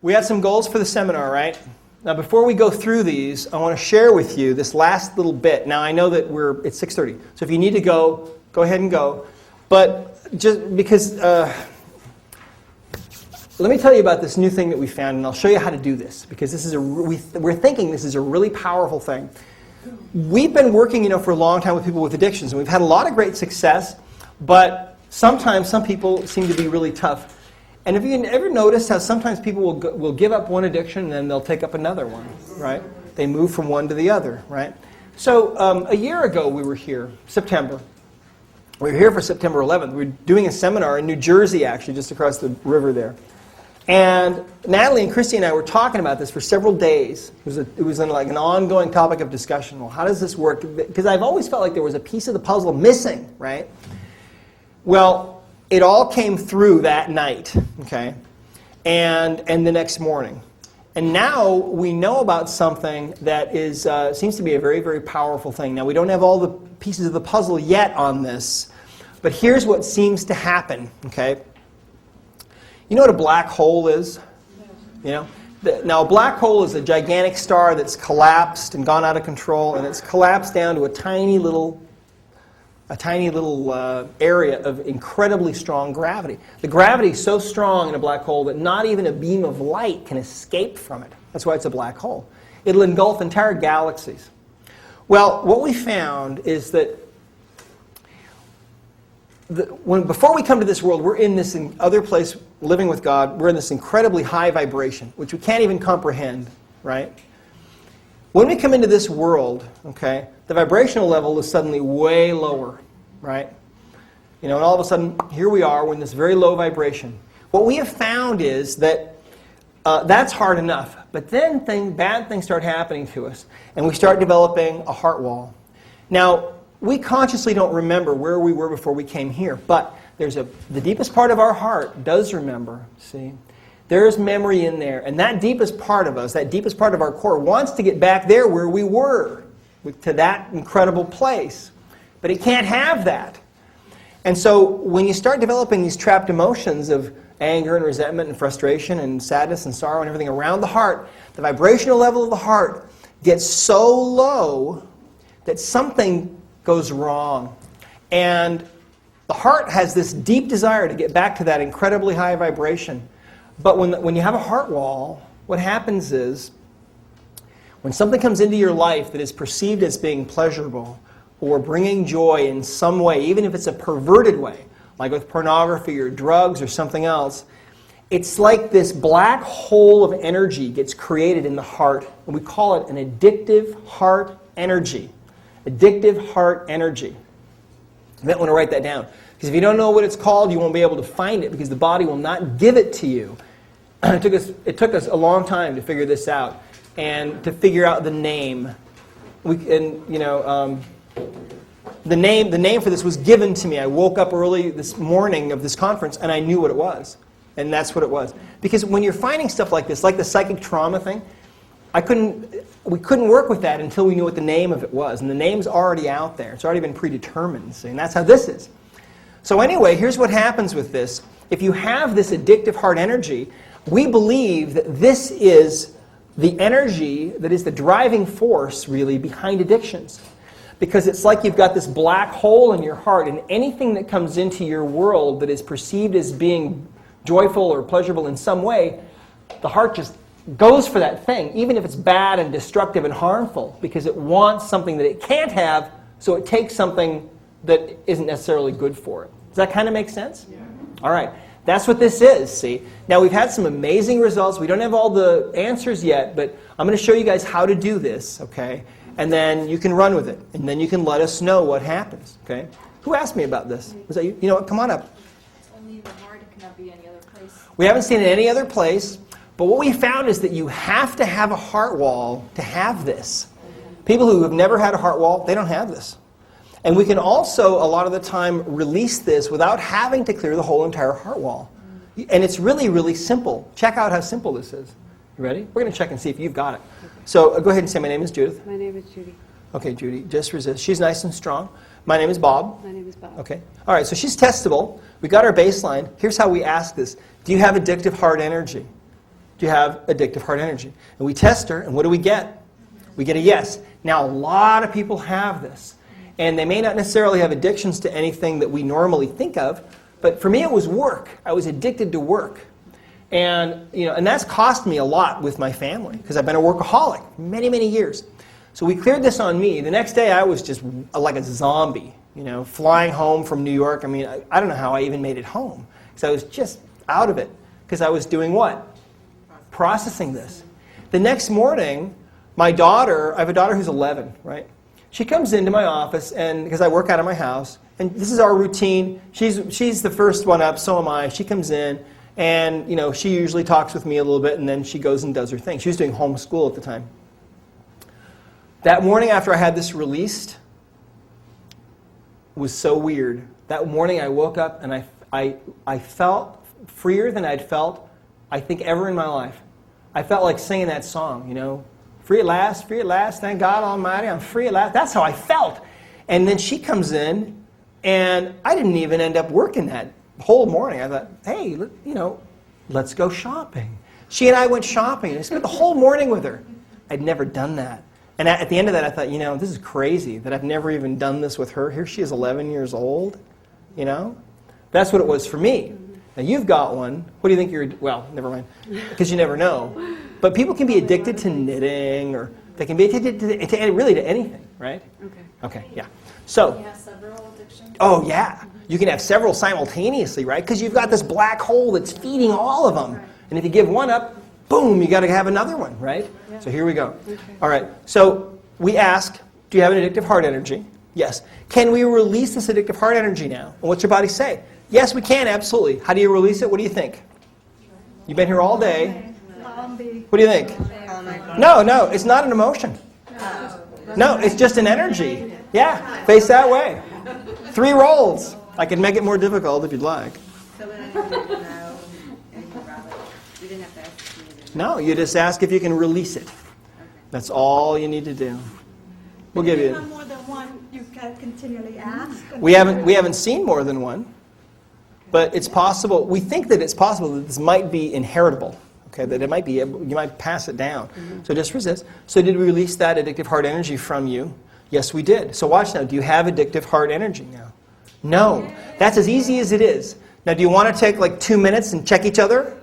We had some goals for the seminar, right? Now, before we go through these, I want to share with you this last little bit. Now, I know that it's 6:30, so if you need to go ahead and go. But just because, let me tell you about this new thing that we found, and I'll show you how to do this, because this is we're thinking this is a really powerful thing. We've been working, for a long time with people with addictions, and we've had a lot of great success, but sometimes some people seem to be really tough. And have you ever noticed how sometimes people will give up one addiction and then they'll take up another one, right? They move from one to the other, right? So a year ago we were here, September. We were here for September 11th. We were doing a seminar in New Jersey, actually, just across the river there. And Natalie and Christy and I were talking about this for several days. It was like an ongoing topic of discussion. Well, how does this work? Because I've always felt like there was a piece of the puzzle missing, right? Well, it all came through that night, okay, and the next morning. And now we know about something that seems to be a very, very powerful thing. Now, we don't have all the pieces of the puzzle yet on this, but here's what seems to happen, okay? You know what a black hole is? Now, a black hole is a gigantic star that's collapsed and gone out of control, and it's collapsed down to a tiny little area of incredibly strong gravity. The gravity is so strong in a black hole that not even a beam of light can escape from it. That's why it's a black hole. It'll engulf entire galaxies. Well, what we found is that before we come to this world, we're in this other place, living with God. We're in this incredibly high vibration, which we can't even comprehend, right? When we come into this world, okay, the vibrational level is suddenly way lower, right? And all of a sudden, here we are, we're in this very low vibration. What we have found is that that's hard enough, but then bad things start happening to us, and we start developing a heart wall. Now, we consciously don't remember where we were before we came here, but the deepest part of our heart does remember, see? There's memory in there, and that deepest part of us, that deepest part of our core, wants to get back there where we were, to that incredible place. But it can't have that. And so when you start developing these trapped emotions of anger and resentment and frustration and sadness and sorrow and everything around the heart, the vibrational level of the heart gets so low that something goes wrong. And the heart has this deep desire to get back to that incredibly high vibration. But when you have a heart wall, what happens is, when something comes into your life that is perceived as being pleasurable or bringing joy in some way, even if it's a perverted way, like with pornography or drugs or something else, it's like this black hole of energy gets created in the heart, and we call it an addictive heart energy. Addictive heart energy. You might want to write that down, because if you don't know what it's called, you won't be able to find it, because the body will not give it to you. It took us a long time to figure this out, and to figure out the name. The name for this was given to me. I woke up early this morning of this conference, and I knew what it was, and that's what it was. Because when you're finding stuff like this, like the psychic trauma thing, we couldn't work with that until we knew what the name of it was, and the name's already out there. It's already been predetermined, see? And that's how this is. So anyway, here's what happens with this. If you have this addictive heart energy, we believe that this is the energy that is the driving force, really, behind addictions. Because it's like you've got this black hole in your heart, and anything that comes into your world that is perceived as being joyful or pleasurable in some way, the heart just goes for that thing, even if it's bad and destructive and harmful, because it wants something that it can't have, so it takes something that isn't necessarily good for it. Does that kind of make sense? Yeah. All right. That's what this is, see? Now, we've had some amazing results. We don't have all the answers yet, but I'm going to show you guys how to do this, okay? And then you can run with it, and then you can let us know what happens, okay? Who asked me about this? Was that you? You know what? Come on up. It's only in the heart. It cannot be any other place. We haven't seen it any other place, but what we found is that you have to have a heart wall to have this. People who have never had a heart wall, they don't have this. And we can also, a lot of the time, release this without having to clear the whole entire heart wall. And it's really, really simple. Check out how simple this is. You ready? We're going to check and see if you've got it. So go ahead and say, my name is Judith. My name is Judy. Okay, Judy, just resist. She's nice and strong. My name is Bob. My name is Bob. Okay. All right, so she's testable. We got our baseline. Here's how we ask this. Do you have addictive heart energy? do you have addictive heart energy? And we test her, and what do we get? We get a yes. Now, a lot of people have this. And they may not necessarily have addictions to anything that we normally think of, but for me it was work. I was addicted to work. And, and that's cost me a lot with my family, because I've been a workaholic for many, many years. So we cleared this on me. The next day I was just like a zombie, flying home from New York. I mean, I don't know how I even made it home, because I was just out of it, because I was doing what? Processing this. The next morning, I have a daughter who's 11, right? She comes into my office, and because I work out of my house, and this is our routine. She's the first one up, so am I. She comes in, and she usually talks with me a little bit, and then she goes and does her thing. She was doing homeschool at the time. That morning after I had this released was so weird. That morning I woke up, and I felt freer than I'd felt, I think, ever in my life. I felt like singing that song, free at last, thank God Almighty, I'm free at last. That's how I felt. And then she comes in, and I didn't even end up working that whole morning. I thought, hey, let's go shopping. She and I went shopping, and I spent the whole morning with her. I'd never done that. And at the end of that, I thought, this is crazy that I've never even done this with her. Here she is, 11 years old, That's what it was for me. Now, you've got one. What do you think well, never mind, because you never know. But people can be addicted to knitting, or they can be addicted to really to anything, right? Okay, yeah. So, Can you have several addictions? oh, yeah. You can have several simultaneously, right? Because you've got this black hole that's feeding all of them. Right. And if you give one up, boom, you got to have another one, right? Yeah. So here we go. All right. So we ask, do you have an addictive heart energy? Yes. Can we release this addictive heart energy now? And what's your body say? Yes, we can, absolutely. How do you release it? What do you think? You've been here all day. What do you think? No, it's not an emotion. No, it's just an energy. Yeah, face that way. 3 rolls. I can make it more difficult if you'd like. So when I didn't know anything about it, you didn't have to ask me. No, you just ask if you can release it. That's all you need to do. We'll give If you you. have more than one, you can continually ask. We haven't seen more than one, but it's possible. We think that it's possible that this might be inheritable. Okay, that it might be you might pass it down. So just resist. So did we release that addictive heart energy from you? Yes, we did. So watch now. Do you have addictive heart energy now? No. That's as easy as it is. Now, do you want to take like 2 minutes and check each other?